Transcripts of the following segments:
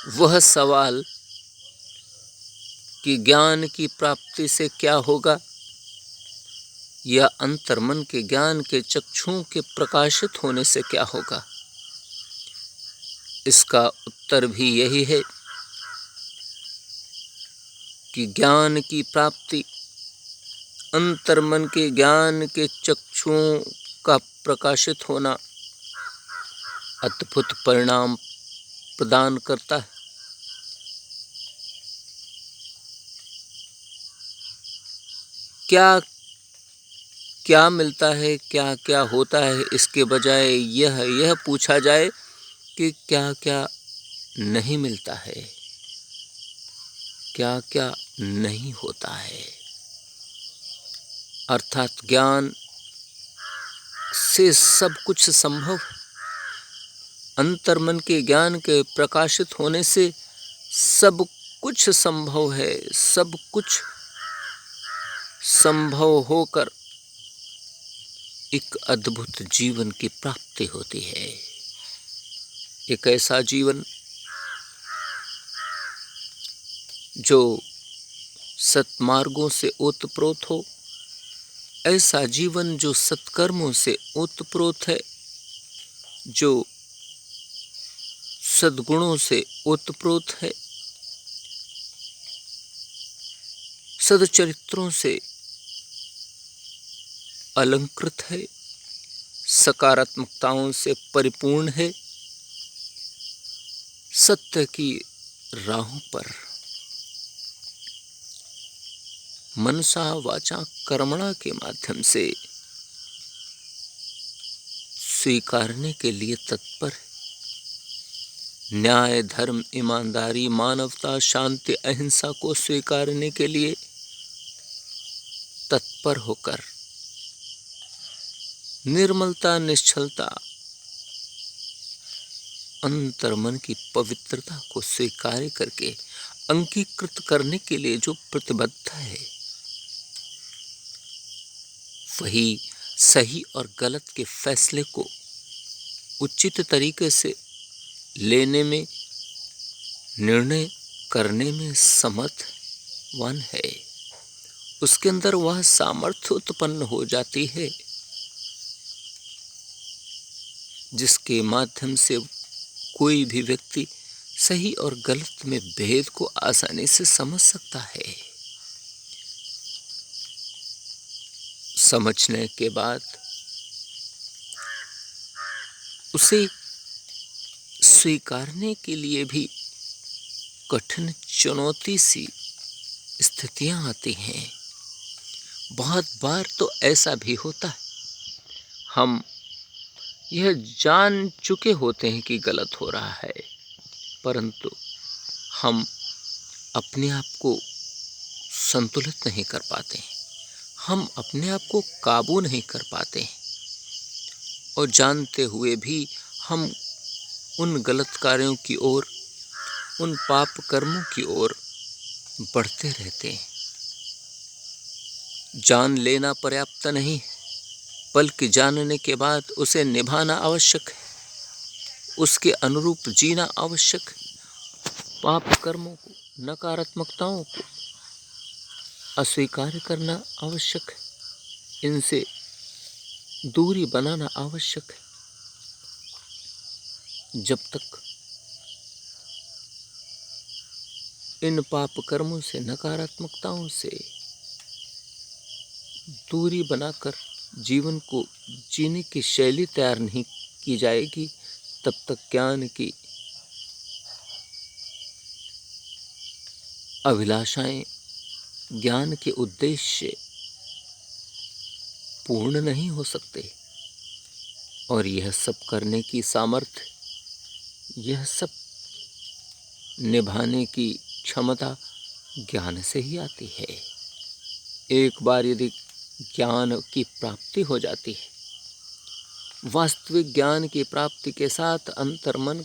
वह सवाल कि ज्ञान की प्राप्ति से क्या होगा, या अंतर्मन के ज्ञान के चक्षुओं के प्रकाशित होने से क्या होगा, इसका उत्तर भी यही है कि ज्ञान की प्राप्ति अंतर्मन के ज्ञान के चक्षुओं का प्रकाशित होना अद्भुत परिणाम प्रदान करता है। क्या क्या मिलता है, क्या क्या होता है, इसके बजाय यह पूछा जाए कि क्या क्या नहीं मिलता है, क्या क्या नहीं होता है। अर्थात ज्ञान से सब कुछ संभव है। अंतर्मन के ज्ञान के प्रकाशित होने से सब कुछ संभव है। सब कुछ संभव होकर एक अद्भुत जीवन की प्राप्ति होती है। एक ऐसा जीवन जो सत्मार्गों से ओतप्रोत हो, ऐसा जीवन जो सत्कर्मों से ओतप्रोत है, जो सद्गुणों से ओतप्रोत है, सदचरित्रों से अलंकृत है, सकारात्मकताओं से परिपूर्ण है, सत्य की राहों पर मनसा वाचा कर्मणा के माध्यम से स्वीकारने के लिए तत्पर है। न्याय, धर्म, ईमानदारी, मानवता, शांति, अहिंसा को स्वीकारने के लिए तत्पर होकर निर्मलता, निश्चलता, अंतर्मन की पवित्रता को स्वीकार करके अंगीकृत करने के लिए जो प्रतिबद्ध है, वही सही और गलत के फैसले को उचित तरीके से लेने में, निर्णय करने में समर्थवान है। उसके अंदर वह सामर्थ्य उत्पन्न हो जाती है जिसके माध्यम से कोई भी व्यक्ति सही और गलत में भेद को आसानी से समझ सकता है। समझने के बाद उसे स्वीकारने के लिए भी कठिन चुनौती सी स्थितियां आती हैं। बहुत बार तो ऐसा भी होता है, हम यह जान चुके होते हैं कि गलत हो रहा है, परंतु हम अपने आप को संतुलित नहीं कर पाते हैं, हम अपने आप को काबू नहीं कर पाते हैं, और जानते हुए भी हम उन गलत कार्यों की ओर, उन पाप कर्मों की ओर बढ़ते रहते हैं। जान लेना पर्याप्त नहीं है, बल्कि जानने के बाद उसे निभाना आवश्यक है, उसके अनुरूप जीना आवश्यक है। पाप कर्मों को, नकारात्मकताओं को अस्वीकार करना आवश्यक है, इनसे दूरी बनाना आवश्यक है। जब तक इन पाप कर्मों से, नकारात्मकताओं से दूरी बनाकर जीवन को जीने की शैली तैयार नहीं की जाएगी, तब तक ज्ञान की अभिलाषाएं, ज्ञान के उद्देश्य पूर्ण नहीं हो सकते। और यह सब करने की सामर्थ्य, यह सब निभाने की क्षमता ज्ञान से ही आती है। एक बार यदि ज्ञान की प्राप्ति हो जाती है, वास्तविक ज्ञान की प्राप्ति के साथ अंतर्मन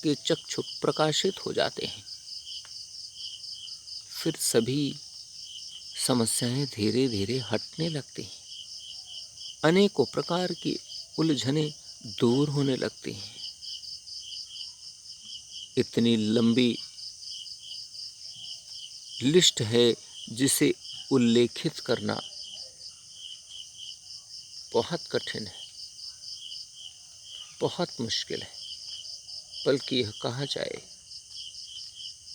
के चक्षु प्रकाशित हो जाते हैं। फिर सभी समस्याएं धीरे धीरे हटने लगती हैं, अनेकों प्रकार की उलझनें दूर होने लगती हैं। इतनी लंबी लिस्ट है जिसे उल्लेखित करना बहुत कठिन है, बहुत मुश्किल है। बल्कि यह कहा जाए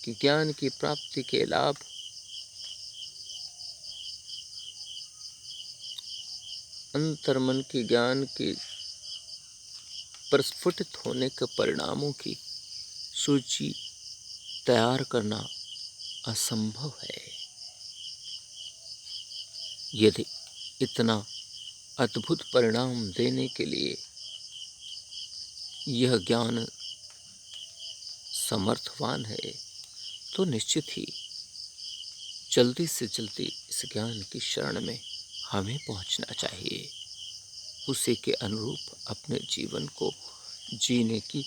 कि ज्ञान की प्राप्ति के लाभ अंतर्मन के ज्ञान के प्रस्फुटित होने के परिणामों की सूची तैयार करना असंभव है। यदि इतना अद्भुत परिणाम देने के लिए यह ज्ञान समर्थवान है, तो निश्चित ही जल्दी से जल्दी इस ज्ञान की शरण में हमें पहुंचना चाहिए। उसी के अनुरूप अपने जीवन को जीने की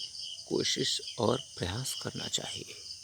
कोशिश और प्रयास करना चाहिए।